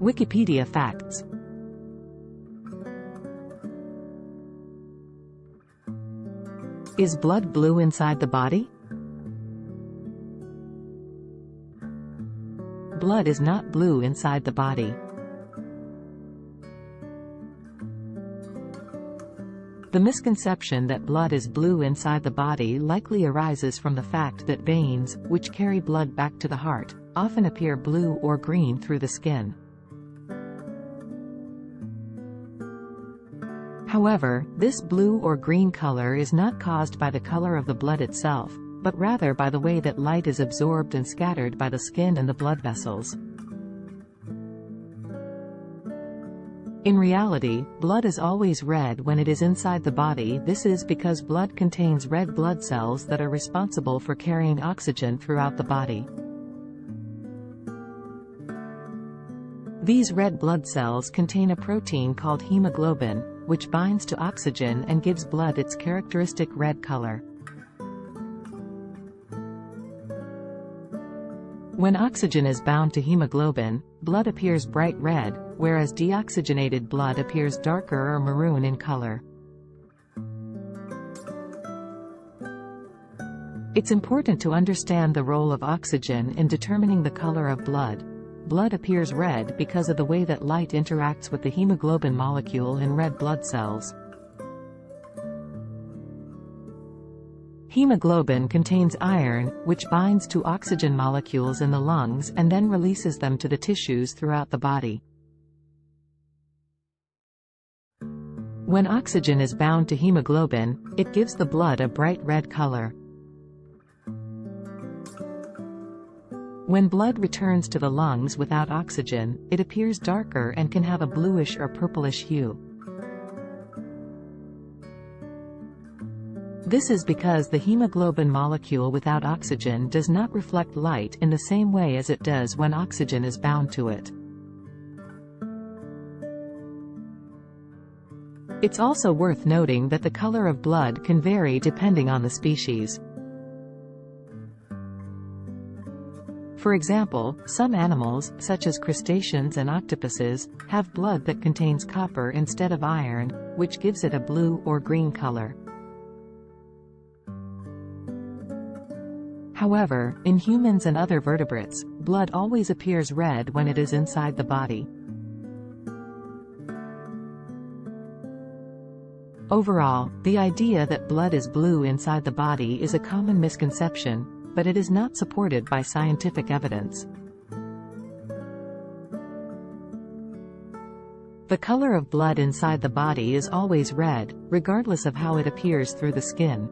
Wikipedia facts. Is blood blue inside the body? Blood is not blue inside the body. The misconception that blood is blue inside the body likely arises from the fact that veins, which carry blood back to the heart, often appear blue or green through the skin. However, this blue or green color is not caused by the color of the blood itself, but rather by the way that light is absorbed and scattered by the skin and the blood vessels. In reality, blood is always red when it is inside the body. This is because blood contains red blood cells that are responsible for carrying oxygen throughout the body. These red blood cells contain a protein called hemoglobin, which binds to oxygen and gives blood its characteristic red color. When oxygen is bound to hemoglobin, blood appears bright red, whereas deoxygenated blood appears darker or maroon in color. It's important to understand the role of oxygen in determining the color of blood. Blood appears red because of the way that light interacts with the hemoglobin molecule in red blood cells. Hemoglobin contains iron, which binds to oxygen molecules in the lungs and then releases them to the tissues throughout the body. When oxygen is bound to hemoglobin, it gives the blood a bright red color. When blood returns to the lungs without oxygen, it appears darker and can have a bluish or purplish hue. This is because the hemoglobin molecule without oxygen does not reflect light in the same way as it does when oxygen is bound to it. It's also worth noting that the color of blood can vary depending on the species. For example, some animals, such as crustaceans and octopuses, have blood that contains copper instead of iron, which gives it a blue or green color. However, in humans and other vertebrates, blood always appears red when it is inside the body. Overall, the idea that blood is blue inside the body is a common misconception, but it is not supported by scientific evidence. The color of blood inside the body is always red, regardless of how it appears through the skin.